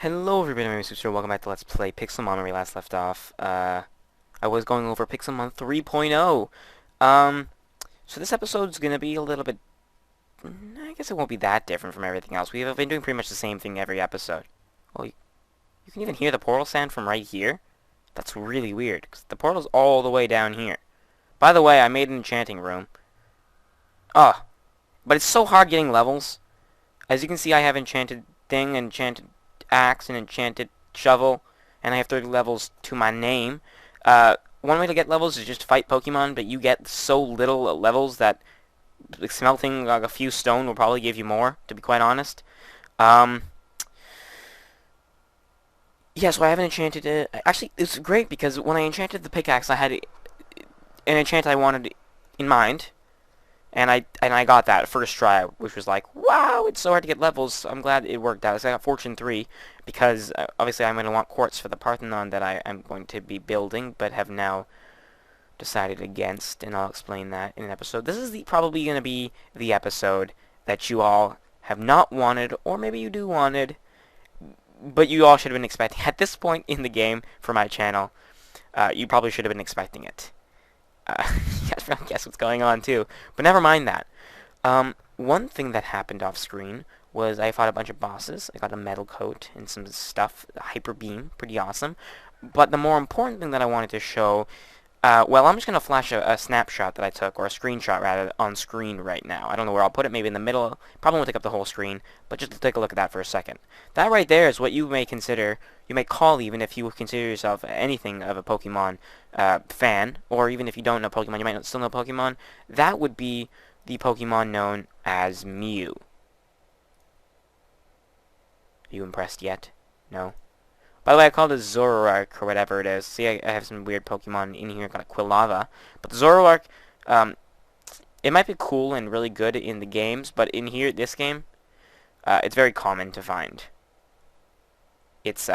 Hello everybody, my name is Super. Welcome back to Let's Play Pixelmon where we last left off. I was going over Pixelmon 3.0. So this episode's gonna be a little bit... I guess it won't be that different from everything else. We've been doing pretty much the same thing every episode. Oh, you can even hear the portal sound from right here? That's really weird, because the portal's all the way down here. By the way, I made an enchanting room. Oh, but it's so hard getting levels. As you can see, I have enchanted thing, enchanted axe, and enchanted shovel, and I have 30 levels to my name. One way to get levels is just to fight Pokemon, but you get so little levels that smelting like a few stone will probably give you more, to be quite honest. Yeah, so I haven't enchanted it. Actually, it's great because when I enchanted the pickaxe, I had an enchant I wanted in mind. And I got that first try, which was like, wow, it's so hard to get levels. So I'm glad it worked out. So I got Fortune 3, because obviously I'm going to want quartz for the Parthenon that I'm going to be building, but have now decided against, and I'll explain that in an episode. This is probably going to be the episode that you all have not wanted, or maybe you do wanted, but you all should have been expecting. At this point in the game for my channel, you probably should have been expecting it. You guys probably guess what's going on too, but never mind that. One thing that happened off screen was I fought a bunch of bosses. I got a metal coat and some stuff, a hyper beam, pretty awesome. But the more important thing that I wanted to show, well, I'm just gonna flash a snapshot that I took, or a screenshot rather, on screen right now. I don't know where I'll put it. Maybe in the middle. Probably won't take up the whole screen, but just take a look at that for a second. That right there is what you may consider, you may call, even if you consider yourself anything of a Pokemon fan, or even if you don't know Pokemon, you might still know Pokemon. That would be the Pokemon known as Mew. Are you impressed yet? No? By the way, I called it Zoroark, or whatever it is. See, I have some weird Pokemon in here, got a Quilava. But the Zoroark, it might be cool and really good in the games, but in here, this game, it's very common to find. It's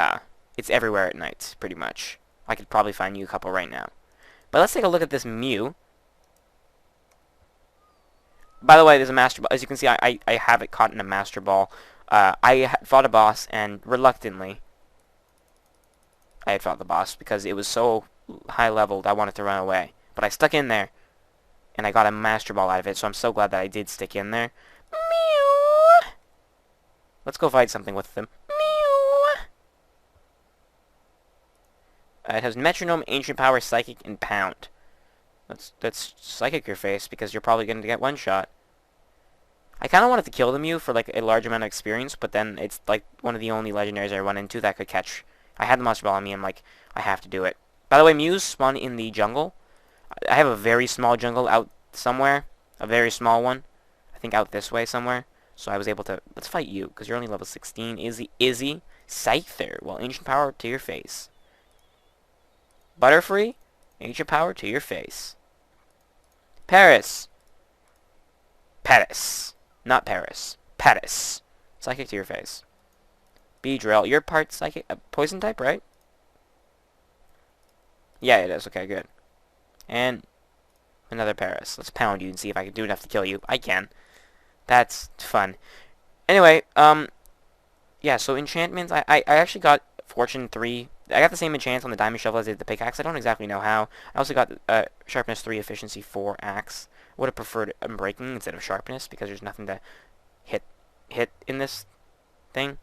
everywhere at night, pretty much. I could probably find you a couple right now. But let's take a look at this Mew. By the way, there's a Master Ball. As you can see, I have it caught in a Master Ball. I fought a boss, and reluctantly, I had fought the boss because it was so high leveled I wanted to run away. But I stuck in there, and I got a Master Ball out of it, so I'm so glad that I did stick in there. Mew! Let's go fight something with them. Mew! It has Metronome, Ancient Power, Psychic, and Pound. Let's Psychic your face, because you're probably going to get one shot. I kind of wanted to kill the Mew for like a large amount of experience, but then it's like one of the only legendaries I run into that could catch. I had the Master Ball on me, and like, I have to do it. By the way, Mews spawn in the jungle. I have a very small jungle out somewhere. A very small one. I think out this way somewhere. So I was able to... Let's fight you, because you're only level 16. Izzy. Scyther. Well, Ancient Power to your face. Butterfree. Ancient Power to your face. Paris. Paris. Not Paris. Paris. Psychic to your face. Beedrill, you're part psychic, poison type, right? Yeah, it is. Okay, good. And another Paris. Let's pound you and see if I can do enough to kill you. I can. That's fun. Anyway, yeah, so enchantments, I actually got Fortune 3. I got the same enchants on the Diamond Shovel as I did the pickaxe. I don't exactly know how. I also got Sharpness 3, Efficiency 4 axe. Would have preferred Unbreaking instead of Sharpness, because there's nothing to hit in this thing.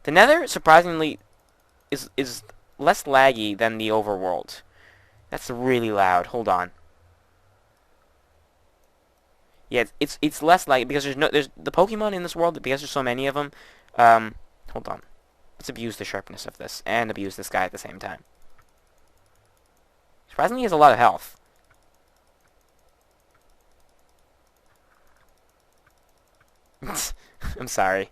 The Nether, surprisingly, is less laggy than the overworld. That's really loud. Hold on. Yeah, it's less laggy because there's the Pokemon in this world, because there's so many of them. Hold on. Let's abuse the sharpness of this and abuse this guy at the same time. Surprisingly, he has a lot of health. I'm sorry.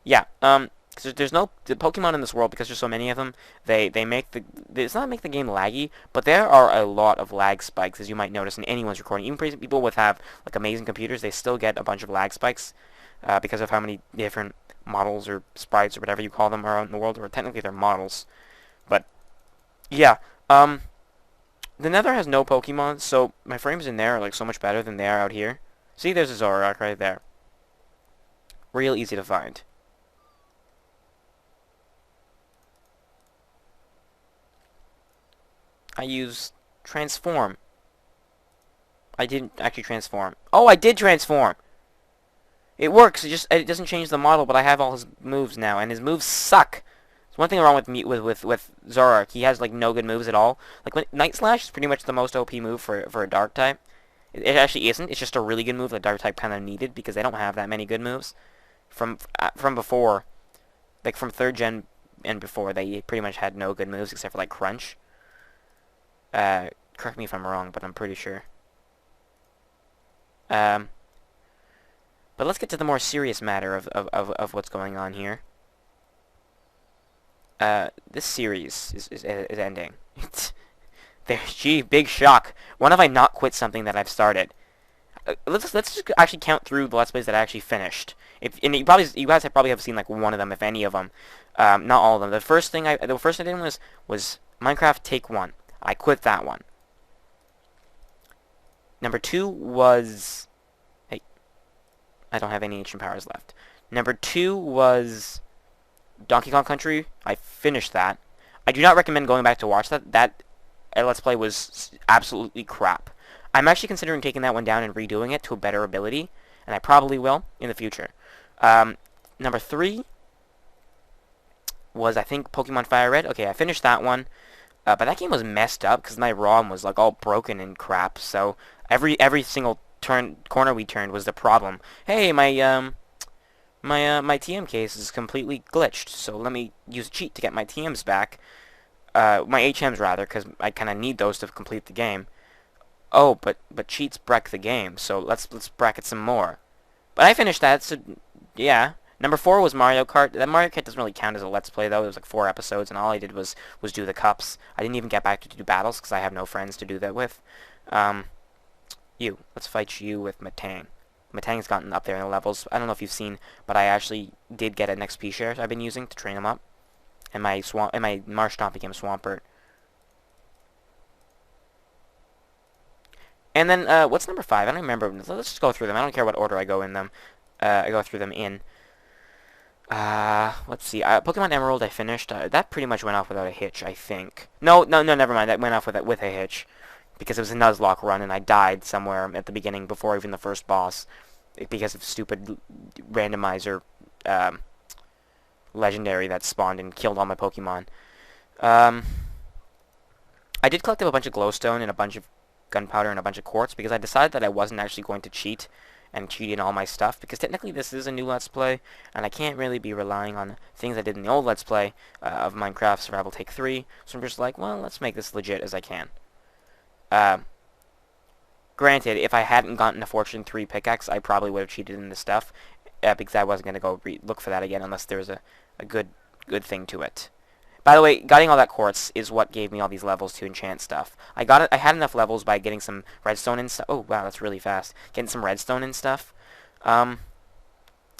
Yeah, cause there's no the Pokemon in this world, because there's so many of them. They make it's not make the game laggy, but there are a lot of lag spikes, as you might notice in anyone's recording. Even people with have like amazing computers, they still get a bunch of lag spikes because of how many different models or sprites or whatever you call them are out in the world. Or technically they're models, but yeah. The Nether has no Pokemon, so my frames in there are like so much better than they are out here. See, there's a Zoroark right there. Real easy to find. I used transform. I didn't actually transform. Oh, I did transform! It works, it doesn't change the model, but I have all his moves now, and his moves suck. There's one thing wrong with me with Zoroark. He has like no good moves at all. Like Night Slash is pretty much the most OP move for a Dark type. It actually isn't. It's just a really good move that Dark type kind of needed because they don't have that many good moves from before, like from 3rd gen and before. They pretty much had no good moves except for like Crunch. Correct me if I'm wrong, but I'm pretty sure. But let's get to the more serious matter of what's going on here. This series is ending. Gee, big shock. When have I not quit something that I've started? Let's just actually count through the Let's Plays that I actually finished. And you guys probably have seen like one of them, if any of them. Not all of them. The first thing I did was Minecraft Take 1. I quit that one. Number 2 was... Hey, I don't have any ancient powers left. Number 2 was Donkey Kong Country. I finished that. I do not recommend going back to watch that. That Let's Play was absolutely crap. I'm actually considering taking that one down and redoing it to a better ability, and I probably will in the future. Number 3 was, I think, Pokemon Fire Red. Okay, I finished that one. But that game was messed up because my ROM was like all broken and crap. So every single corner we turned was the problem. Hey, my TM case is completely glitched. So let me use a cheat to get my TMs back. My HMs rather, because I kind of need those to complete the game. Oh, but cheats break the game. So let's bracket some more. But I finished that. So yeah. Number 4 was Mario Kart. That Mario Kart doesn't really count as a Let's Play, though. It was like 4 episodes, and all I did was do the cups. I didn't even get back to do battles, because I have no friends to do that with. Let's fight you with Matang. Matang's gotten up there in the levels. I don't know if you've seen, but I actually did get an XP share I've been using to train him up. And my Marshtomp became Swampert. And then, what's number 5? I don't remember. Let's just go through them. I don't care what order I go in them. I go through them in. Let's see. Pokemon Emerald I finished. That pretty much went off without a hitch, I think. No, never mind. That went off with a hitch. Because it was a Nuzlocke run, and I died somewhere at the beginning before even the first boss. Because of stupid randomizer, legendary that spawned and killed all my Pokemon. I did collect up a bunch of glowstone and a bunch of gunpowder and a bunch of quartz because I decided that I wasn't actually going to cheat and cheat in all my stuff, because technically this is a new Let's Play, and I can't really be relying on things I did in the old Let's Play of Minecraft Survival Take 3, so I'm just like, well, let's make this legit as I can. Granted, if I hadn't gotten a Fortune 3 pickaxe, I probably would have cheated in this stuff, because I wasn't going to go look for that again unless there was a good thing to it. By the way, getting all that quartz is what gave me all these levels to enchant stuff. I had enough levels by getting some redstone and stuff. Oh, wow, that's really fast. Getting some redstone and stuff. That's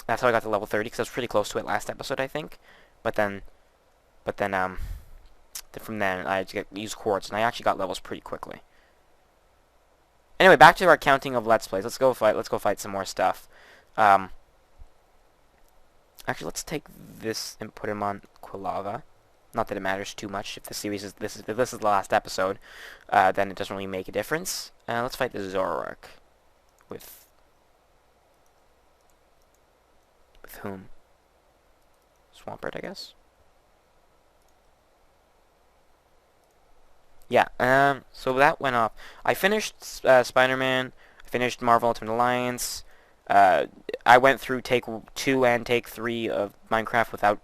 how I got to level 30, because I was pretty close to it last episode, I think. But then from then, I had to use quartz, and I actually got levels pretty quickly. Anyway, back to our counting of Let's Plays. Let's go fight some more stuff. Actually, let's take this and put him on Quilava. Not that it matters too much. If the series is if this is the last episode, then it doesn't really make a difference. Let's fight the Zoroark. With whom? Swampert, I guess. Yeah. So that went off. I finished Spider-Man. I finished Marvel Ultimate Alliance. I went through Take 2 and Take 3 of Minecraft without,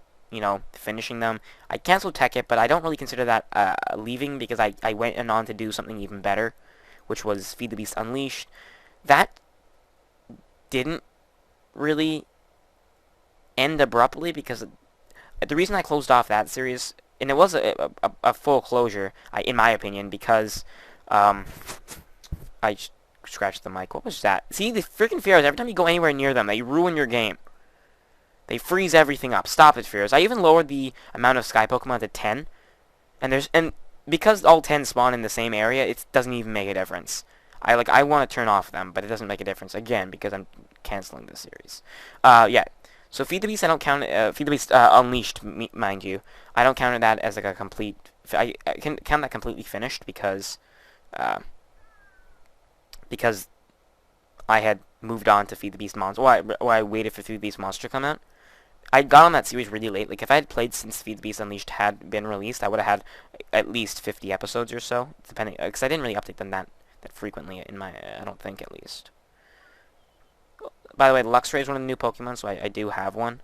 finishing them. I canceled Tech It, but I don't really consider that leaving, because I went on to do something even better, which was Feed the Beast Unleashed. That didn't really end abruptly, because the reason I closed off that series, and it was a full closure, in my opinion, because I scratched the mic. What was that? See, the freaking Fears, every time you go anywhere near them, they ruin your game. They freeze everything up. Stop it, Fears. I even lowered the amount of Sky Pokemon to 10. And because all 10 spawn in the same area, it doesn't even make a difference. I want to turn off them, but it doesn't make a difference, again, because I'm canceling the series. Yeah. So Feed the Beast, I don't count Feed the Beast Unleashed, mind you. I don't count that as like a complete I can count that completely finished uh, because I had moved on to Feed the Beast Monster. Well, I waited for Feed the Beast Monster to come out. I got on that series really late. Like, if I had played since Feed the Beast Unleashed had been released, I would have had at least 50 episodes or so, depending. Because I didn't really update them that frequently in my. I don't think, at least. By the way, Luxray is one of the new Pokemon, so I do have one.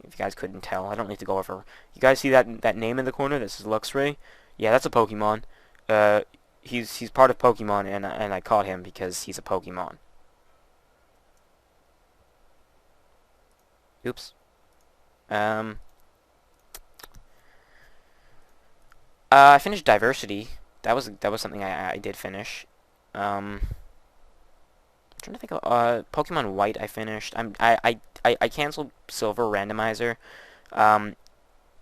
If you guys couldn't tell, I don't need to go over. You guys see that name in the corner? This is Luxray. Yeah, that's a Pokemon. He's part of Pokemon, and I caught him because he's a Pokemon. Oops. I finished Diversity. That was something I did finish. I'm trying to think of Pokemon White. I finished. I canceled Silver Randomizer.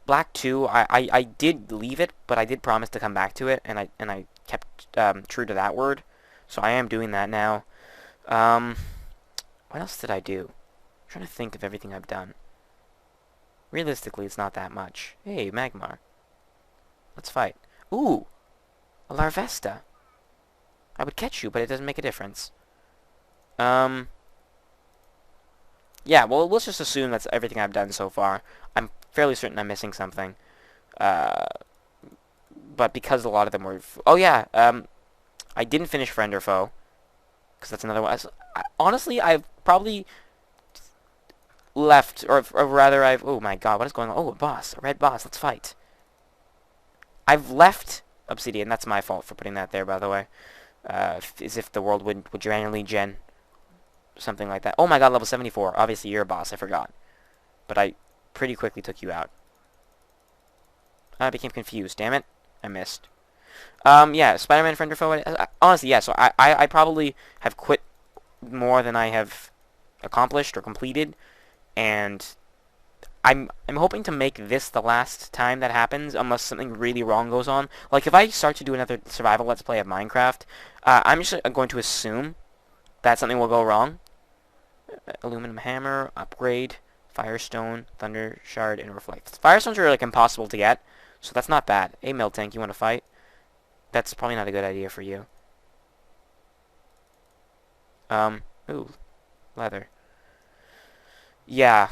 Black 2. I did leave it, but I did promise to come back to it, and I kept true to that word. So I am doing that now. What else did I do? I'm trying to think of everything I've done. Realistically, it's not that much. Hey, Magmar. Let's fight. Ooh! A Larvesta. I would catch you, but it doesn't make a difference. Yeah, well, let's just assume that's everything I've done so far. I'm fairly certain I'm missing something. But because a lot of them were... Oh, yeah, I didn't finish Friend or Foe. Because that's another one. Honestly, I've probably left, or rather I've... Oh, my God, what is going on? Oh, a boss. A red boss. Let's fight. I've left Obsidian. That's my fault for putting that there, by the way. As if the world would randomly gen something like that. Oh my God, level 74. Obviously, you're a boss. I forgot. But I pretty quickly took you out. I became confused. Damn it. I missed. Yeah, Spider-Man Friend or Foe. Honestly, yeah, so I probably have quit more than I have accomplished or completed. And I'm hoping to make this the last time that happens, unless something really wrong goes on. Like, if I start to do another survival Let's Play of Minecraft, I'm just going to assume that something will go wrong. Aluminum Hammer, Upgrade, Firestone, Thunder Shard, and Reflect. Firestones are, like, impossible to get, so that's not bad. Hey, Miltank, you want to fight? That's probably not a good idea for you. Ooh, leather. Yeah,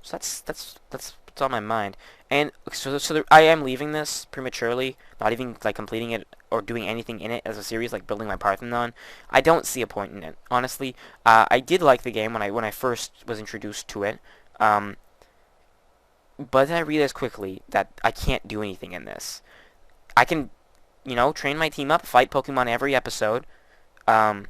So that's what's on my mind. And so I am leaving this prematurely, not even like completing it or doing anything in it as a series, like building my Parthenon. I don't see a point in it, honestly. I did like the game when I first was introduced to it, but then I realized quickly that I can't do anything in this. I can, train my team up, fight Pokemon every episode, but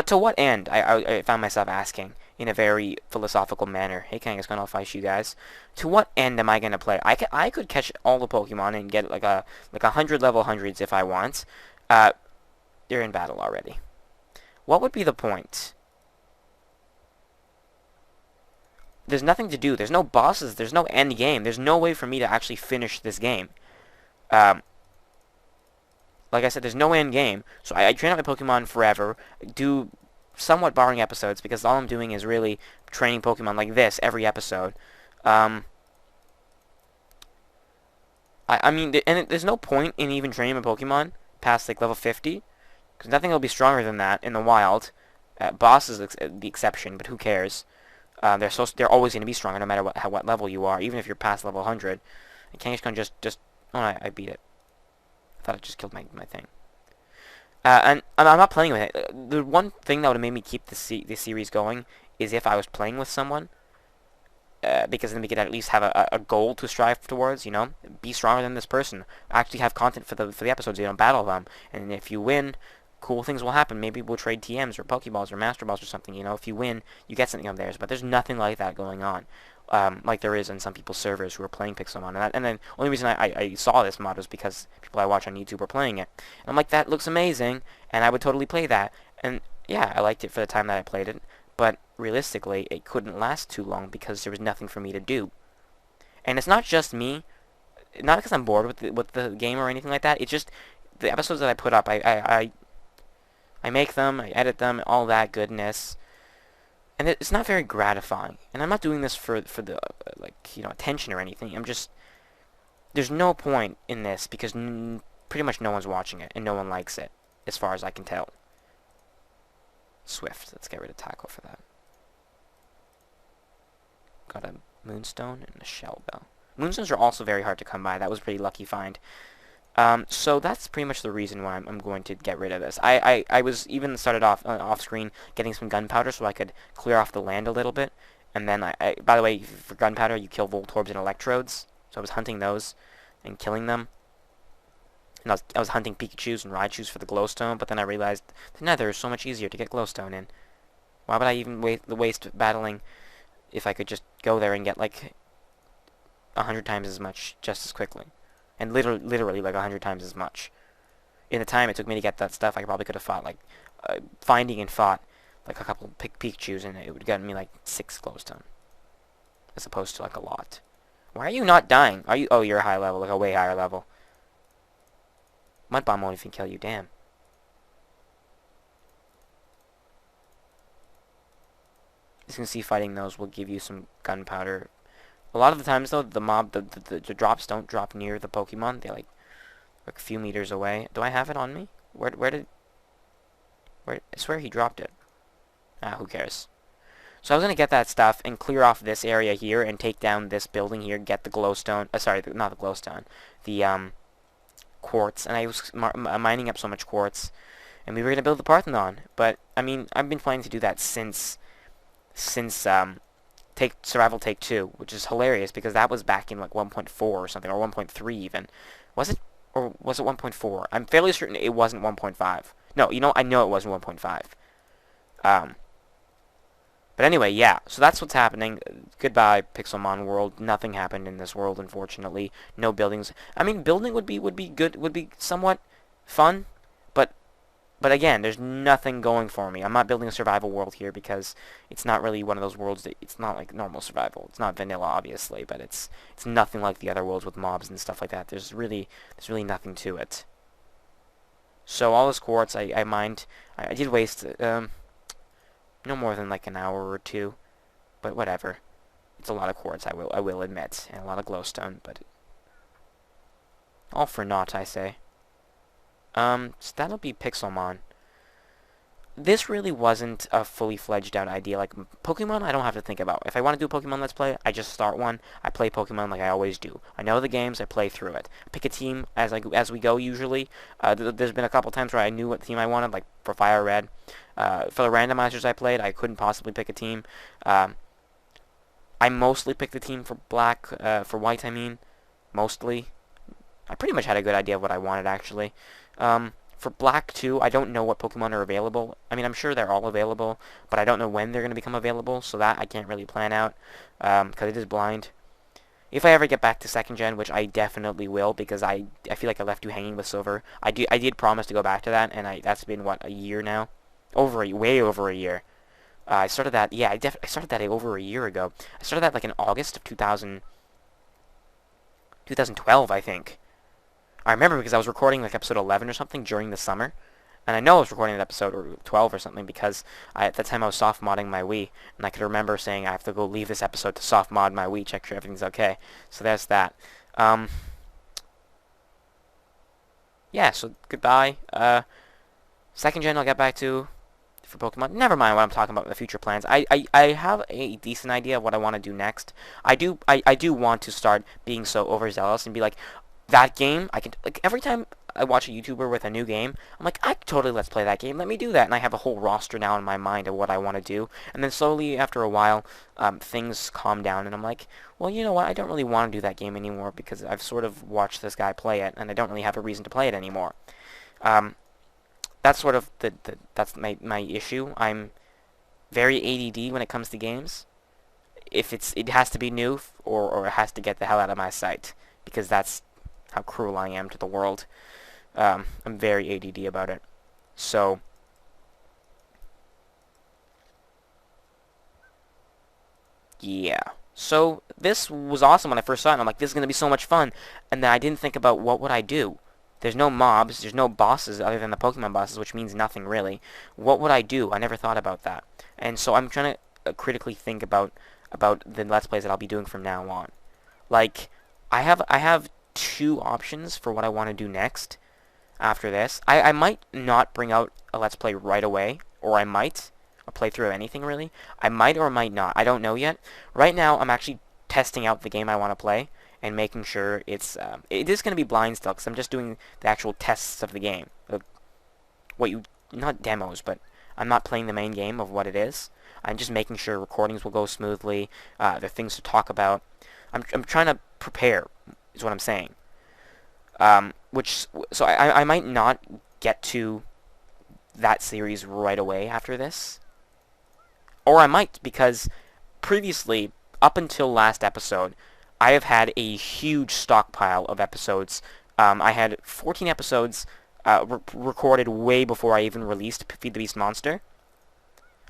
to what end? I found myself asking in a very philosophical manner. Hey, Kangaskhan, I'll fight you guys. To what end am I gonna play? I could catch all the Pokemon and get like a 100 level hundreds if I want. They're in battle already. What would be the point? There's nothing to do. There's no bosses. There's no end game. There's no way for me to actually finish this game. Like I said, there's no end game, so I train up my Pokemon forever, do somewhat boring episodes, because all I'm doing is really training Pokemon like this every episode. I mean, and there's no point in even training my Pokemon past, like, level 50, because nothing will be stronger than that in the wild. Boss is the exception, but who cares? They're always going to be stronger no matter what level you are, even if you're past level 100. And Kangaskhan just... Oh, I beat it. I thought I just killed my thing. And I'm not playing with it. The one thing that would have made me keep the series going is if I was playing with someone. Because then we could at least have a goal to strive towards, Be stronger than this person. Actually have content for the episodes, battle them. And if you win, cool things will happen. Maybe we'll trade TMs or Pokeballs or Master Balls or something, If you win, you get something of theirs. But there's nothing like that going on. Like there is on some people's servers who are playing Pixelmon. And then the only reason I saw this mod was because people I watch on YouTube were playing it. And I'm like, that looks amazing, and I would totally play that. And yeah, I liked it for the time that I played it, but realistically, it couldn't last too long because there was nothing for me to do. And it's not just me, not because I'm bored with the game or anything like that. It's just the episodes that I put up. I make them, I edit them, all that goodness. And it's not very gratifying. And I'm not doing this for the like, attention or anything. I'm just there's no point in this because pretty much no one's watching it and no one likes it, as far as I can tell. Swift. Let's get rid of tackle for that. Got a moonstone and a shell bell. Moonstones are also very hard to come by. That was a pretty lucky find. So that's pretty much the reason why I'm going to get rid of this. I was even started off screen getting some gunpowder so I could clear off the land a little bit. And then by the way, for gunpowder, you kill Voltorbs and Electrodes. So I was hunting those and killing them. And I was hunting Pikachus and Raichus for the glowstone, but then I realized the Nether is so much easier to get glowstone in. Why would I even waste battling if I could just go there and get like 100 times as much just as quickly? And literally like 100 times as much. In the time it took me to get that stuff, I probably could have fought like finding and fought like a couple Pikachus, and it would get me like 6 glowstone, as opposed to like a lot. Why are you not dying? Are you? Oh, you're a high level, like a way higher level. Mud bomb won't even kill you. Damn. As you can see, fighting those will give you some gunpowder. A lot of the times, though, the drops don't drop near the Pokemon. They like a few meters away. Do I have it on me? Where? I swear he dropped it. Ah, who cares? So I was gonna get that stuff and clear off this area here and take down this building here. Get the glowstone. Sorry, not the glowstone. The quartz. And I was mining up so much quartz, and we were gonna build the Parthenon. But I mean, I've been planning to do that since Survival Take 2, which is hilarious because that was back in like 1.4 or something, or 1.3 even. Was it? Or was it 1.4? I'm fairly certain it wasn't 1.5. No, I know it wasn't 1.5. But anyway, yeah. So that's what's happening. Goodbye, Pixelmon world. Nothing happened in this world, unfortunately. No buildings. I mean, building would be good. Would be somewhat fun, but again, there's nothing going for me. I'm not building a survival world here because it's not really one of those worlds that it's not like normal survival. It's not vanilla, obviously, but it's nothing like the other worlds with mobs and stuff like that. There's really nothing to it. So all this quartz I mined. I did waste no more than like an hour or two, but whatever. It's a lot of quartz, I will admit, and a lot of glowstone, but all for naught, I say. So that'll be Pixelmon. This really wasn't a fully fledged out idea. Like Pokemon, I don't have to think about. If I want to do a Pokemon Let's Play, I just start one. I play Pokemon like I always do. I know the games. I play through it. I pick a team as we go. Usually, there's been a couple times where I knew what team I wanted, like for Fire Red. For the randomizers I played, I couldn't possibly pick a team. I mostly picked the team for Black, for White. I mean, mostly. I pretty much had a good idea of what I wanted actually. For Black 2, I don't know what Pokemon are available. I mean, I'm sure they're all available, but I don't know when they're going to become available, so that I can't really plan out, because it is blind. If I ever get back to 2nd Gen, which I definitely will, because I feel like I left you hanging with Silver. I did promise to go back to that, and that's been, what, a year now? Way over a year. I started that, yeah, I started that over a year ago. I started that, like, in August of 2012, I think. I remember because I was recording like episode 11 or something during the summer. And I know I was recording an episode 12 or something because at that time I was soft modding my Wii. And I could remember saying I have to go leave this episode to soft mod my Wii, check sure everything's okay. So there's that. Yeah, so goodbye. 2nd Gen I'll get back to for Pokemon. Never mind what I'm talking about in the future plans. I have a decent idea of what I want to do next. I do want to start being so overzealous and be like, that game, I can, like, every time I watch a YouTuber with a new game, I'm like, I totally let's play that game, let me do that, and I have a whole roster now in my mind of what I want to do, and then slowly, after a while, things calm down, and I'm like, well, you know what, I don't really want to do that game anymore, because I've sort of watched this guy play it, and I don't really have a reason to play it anymore. That's sort of, that's my issue. I'm very ADD when it comes to games. If it has to be new, or it has to get the hell out of my sight, because that's how cruel I am to the world. I'm very ADD about it. So, yeah. So, this was awesome when I first saw it, and I'm like, this is going to be so much fun. And then I didn't think about what would I do. There's no mobs, there's no bosses other than the Pokemon bosses, which means nothing really. What would I do? I never thought about that. And so I'm trying to critically think about the Let's Plays that I'll be doing from now on. Like, I have two options for what I want to do next after this. I might not bring out a Let's Play right away, or I might. A playthrough of anything, really. I might or might not. I don't know yet. Right now, I'm actually testing out the game I want to play and making sure it is going to be blind still, because I'm just doing the actual tests of the game. Not demos, but I'm not playing the main game of what it is. I'm just making sure recordings will go smoothly. There are things to talk about. I'm trying to prepare, is what I'm saying. So I might not get to that series right away after this. Or I might, because previously, up until last episode, I have had a huge stockpile of episodes. I had 14 episodes recorded way before I even released Feed the Beast Monster.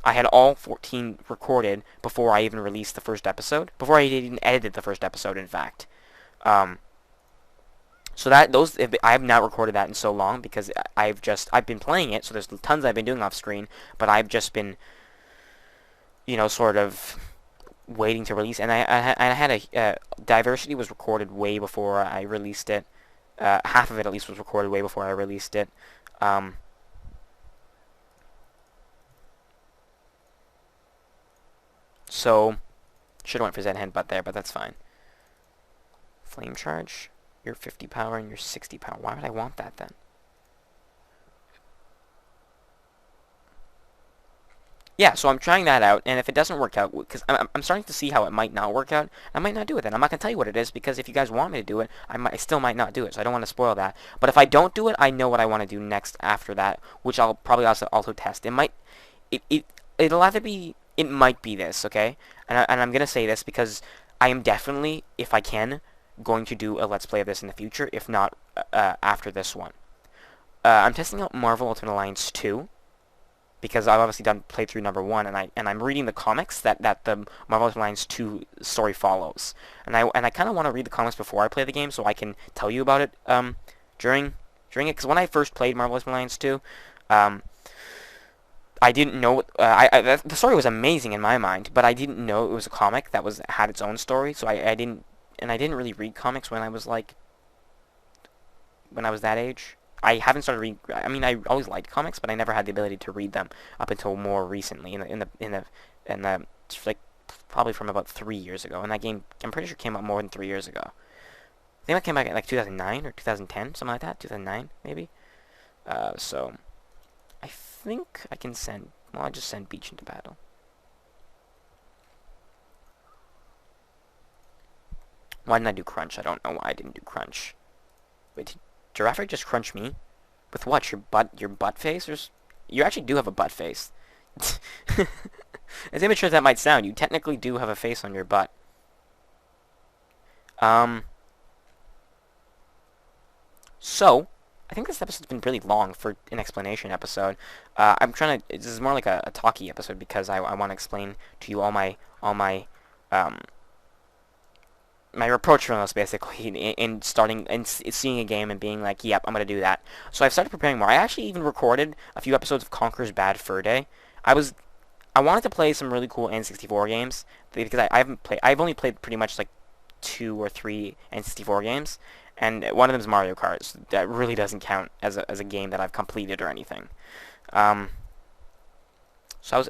I had all 14 recorded before I even released the first episode. Before I even edited the first episode, in fact. So I have not recorded that in so long because I've been playing it. So there's tons I've been doing off screen, but I've just been, sort of waiting to release. And I had Diversity was recorded way before I released it. Half of it at least was recorded way before I released it. So should have went for Zen Headbutt there, but that's fine. Flame Charge. You're 50 power and you're 60 power. Why would I want that then? Yeah, so I'm trying that out, and if it doesn't work out, because I'm starting to see how it might not work out, I might not do it then. I'm not going to tell you what it is, because if you guys want me to do it, I still might not do it, so I don't want to spoil that. But if I don't do it, I know what I want to do next after that, which I'll probably also test. It'll either be, it might be this, okay? And I'm going to say this because I am definitely, if I can, going to do a Let's Play of this in the future, if not after this one. I'm testing out Marvel Ultimate Alliance 2, because I've obviously done playthrough number 1, and I'm reading the comics that the Marvel Ultimate Alliance 2 story follows. And I kind of want to read the comics before I play the game, so I can tell you about it during it. Because when I first played Marvel Ultimate Alliance 2, I didn't know the story was amazing in my mind, but I didn't know it was a comic that had its own story. So I didn't really read comics when I was that age. I haven't started reading. I mean, I always liked comics, but I never had the ability to read them up until more recently. Probably from about 3 years ago. And that game, I'm pretty sure, came out more than 3 years ago. I think it came out in 2009 or 2010, something like that. 2009 maybe. So I think I can send. Well, I'll just send Beach into battle. Why didn't I do Crunch? I don't know why I didn't do Crunch. Wait, did Giraffe just crunch me? With what? Your butt face? You actually do have a butt face. As immature as that might sound, you technically do have a face on your butt. So, I think this episode's been really long for an explanation episode. This is more like a talky episode because I want to explain to you all my my approach from this, basically, in starting and seeing a game and being like, yep, I'm going to do that. So I've started preparing more. I actually even recorded a few episodes of Conker's Bad Fur Day. I wanted to play some really cool N64 games, because I've only played pretty much like 2 or 3 N64 games, and one of them is Mario Kart. So that really doesn't count as a game that I've completed or anything. So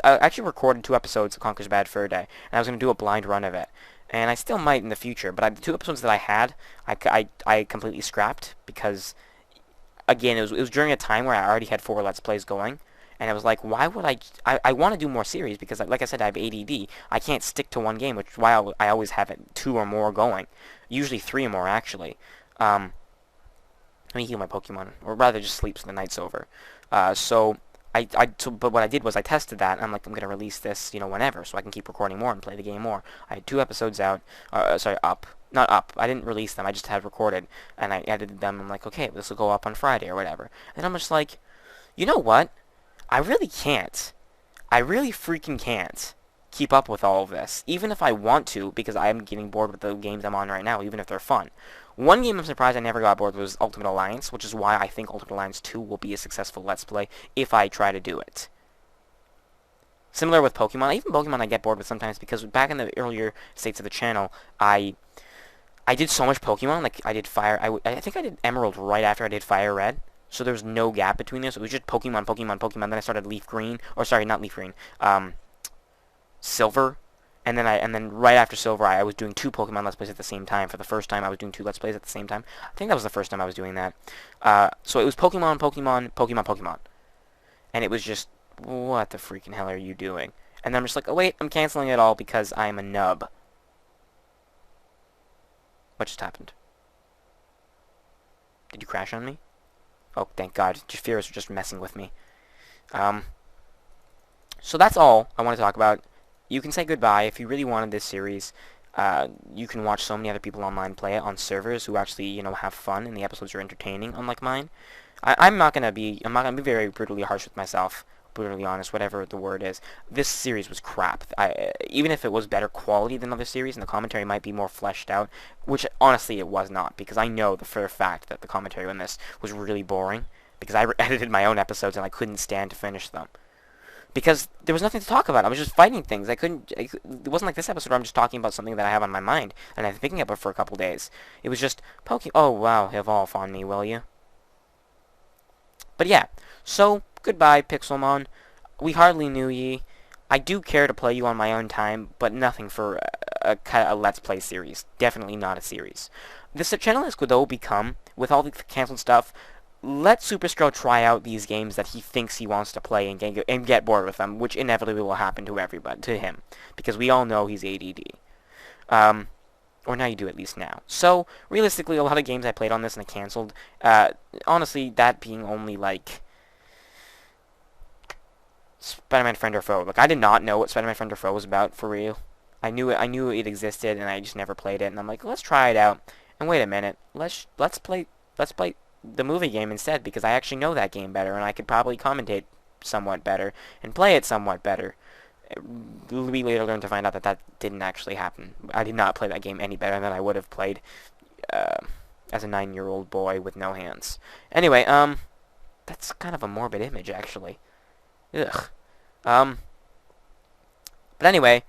I actually recorded 2 episodes of Conker's Bad Fur Day, and I was going to do a blind run of it. And I still might in the future, but the 2 episodes that I had, I completely scrapped, because, again, it was during a time where I already had 4 Let's Plays going, and I was like, why would I want to do more series, because, like I said, I have ADD. I can't stick to one game, which is why I always have 2 or more going, usually 3 or more, actually. Let me heal my Pokemon, or rather just sleep so the night's over. But what I did was I tested that, and I'm like, I'm going to release this, whenever, so I can keep recording more and play the game more. I had 2 episodes out, up. Not up, I didn't release them, I just had recorded, and I edited them, I'm like, okay, this will go up on Friday or whatever. And I'm just like, you know what? I really can't. I really freaking can't keep up with all of this, even if I want to, because I am getting bored with the games I'm on right now, even if they're fun. One game I'm surprised I never got bored was Ultimate Alliance, which is why I think Ultimate Alliance 2 will be a successful Let's Play if I try to do it. Similar with Pokemon. Even Pokemon I get bored with sometimes because back in the earlier states of the channel, I did so much Pokemon. Like, I did Fire... I think I did Emerald right after I did Fire Red. So there was no gap between this. It was just Pokemon, Pokemon, Pokemon. Then I started Leaf Green. Or, sorry, not Leaf Green. Silver. And then right after Silver, I was doing 2 Pokemon Let's Plays at the same time. For the first time, I was doing 2 Let's Plays at the same time. I think that was the first time I was doing that. So it was Pokemon, Pokemon, Pokemon, Pokemon. And it was just, what the freaking hell are you doing? And then I'm just like, oh wait, I'm canceling it all because I'm a nub. What just happened? Did you crash on me? Oh, thank God. Jafiras were just messing with me. So that's all I want to talk about. You can say goodbye. If you really wanted this series, you can watch so many other people online play it on servers who actually, you know, have fun and the episodes are entertaining, unlike mine. I'm not gonna be very brutally harsh with myself, brutally honest, whatever the word is. This series was crap. Even if it was better quality than other series and the commentary might be more fleshed out, which honestly it was not, because I know for a fact that the commentary on this was really boring, because I edited my own episodes and I couldn't stand to finish them. Because there was nothing to talk about. I was just fighting things. It wasn't like this episode where I'm just talking about something that I have on my mind and I'm thinking about it for a couple days. It was just, oh wow, evolve on me, will you? But yeah, so, goodbye, Pixelmon. We hardly knew ye. I do care to play you on my own time, but nothing for a Let's Play series. Definitely not a series. This channel has, though, become, with all the cancelled stuff, let Superstro try out these games that he thinks he wants to play and get bored with them, which inevitably will happen to everybody, to him, because we all know he's ADD. Or now you do, at least now. So, realistically, a lot of games I played on this and I cancelled. Honestly, that being only, like, Spider-Man Friend or Foe. Like, I did not know what Spider-Man Friend or Foe was about, for real. I knew it existed, and I just never played it, and I'm like, let's try it out. And wait a minute, let's play the movie game instead, because I actually know that game better, and I could probably commentate somewhat better, and play it somewhat better. We later learned to find out that that didn't actually happen. I did not play that game any better than I would have played as a 9-year-old boy with no hands. Anyway, that's kind of a morbid image, actually. Ugh. But anyway,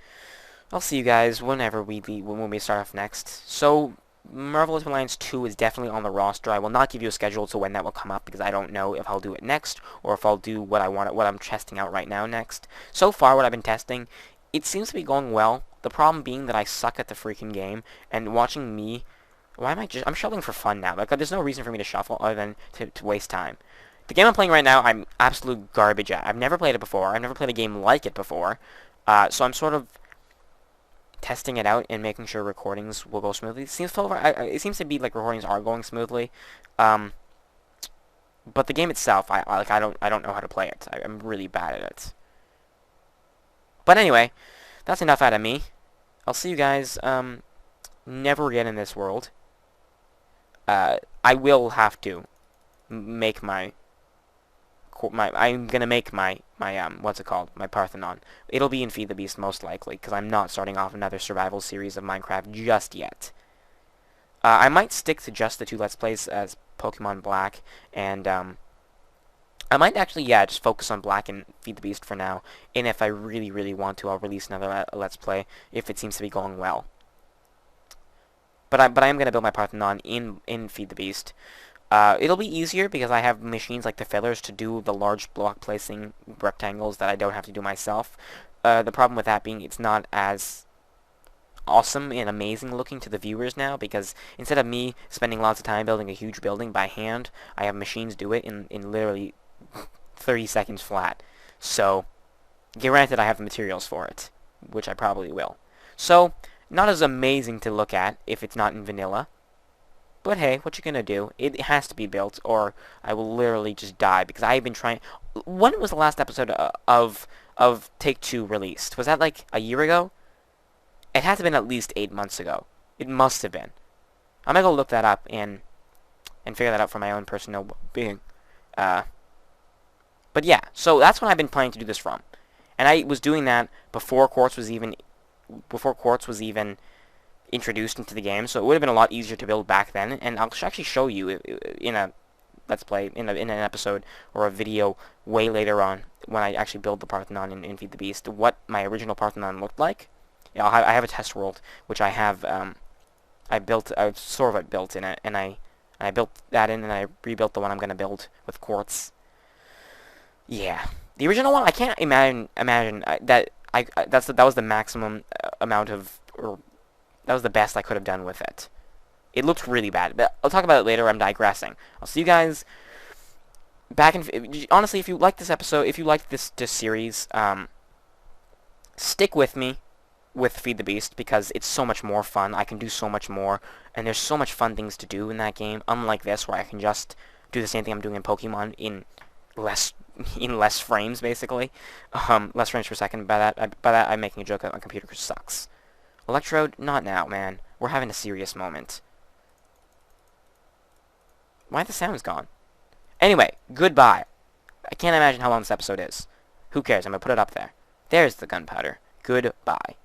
I'll see you guys whenever when we start off next. So, Marvel's Alliance 2 is definitely on the roster. I will not give you a schedule to when that will come up because I don't know if I'll do it next or if I'll do what I'm testing out right now next. So far, what I've been testing, it seems to be going well. The problem being that I suck at the freaking game, and watching me, I'm shuffling for fun now. Like, there's no reason for me to shuffle other than to waste time. The game I'm playing right now, I'm absolute garbage at. I've never played it before. I've never played a game like it before. So I'm sort of testing it out and making sure recordings will go smoothly. It seems to be like recordings are going smoothly, but the game itself, I don't know how to play it. I'm really bad at it. But anyway, that's enough out of me. I'll see you guys never again in this world. I will have to make I'm gonna make my what's it called? My Parthenon. It'll be in Feed the Beast most likely, because I'm not starting off another survival series of Minecraft just yet. I might stick to just the 2 Let's Plays as Pokemon Black, and I might actually, just focus on Black and Feed the Beast for now, and if I really, really want to, I'll release another Let's Play if it seems to be going well. But I am gonna build my Parthenon in Feed the Beast. It'll be easier because I have machines like the fillers to do the large block placing rectangles that I don't have to do myself. The problem with that being it's not as awesome and amazing looking to the viewers now, because instead of me spending lots of time building a huge building by hand, I have machines do it in literally 30 seconds flat. So, granted I have the materials for it, which I probably will. So, not as amazing to look at if it's not in vanilla. But hey, what you gonna do? It has to be built, or I will literally just die, because I've been trying... When was the last episode of Take-Two released? Was that like a year ago? It has to have been at least 8 months ago. It must have been. I'm gonna go look that up and figure that out for my own personal being. But yeah, so that's when I've been planning to do this from. And I was doing that before Quartz was even introduced into the game, so it would have been a lot easier to build back then, and I'll actually show you in a Let's Play in an episode or a video way later on when I actually build the Parthenon in Feed the Beast, what my original Parthenon looked like. Yeah, I have a test world, which I have, I sort of built in it, and I built that in, and I rebuilt the one I'm going to build with quartz. Yeah. The original one, I can't imagine that that was the maximum amount of, or that was the best I could have done with it. It looked really bad, but I'll talk about it later. I'm digressing. I'll see you guys back in... Honestly, if you like this episode, if you like this series, stick with me with Feed the Beast, because it's so much more fun. I can do so much more, and there's so much fun things to do in that game, unlike this, where I can just do the same thing I'm doing in Pokemon in less frames, basically. Less frames per second. By that I'm making a joke that my computer sucks. Electrode, not now, man. We're having a serious moment. Why the sound's gone? Anyway, goodbye. I can't imagine how long this episode is. Who cares? I'm gonna put it up there. There's the gunpowder. Goodbye.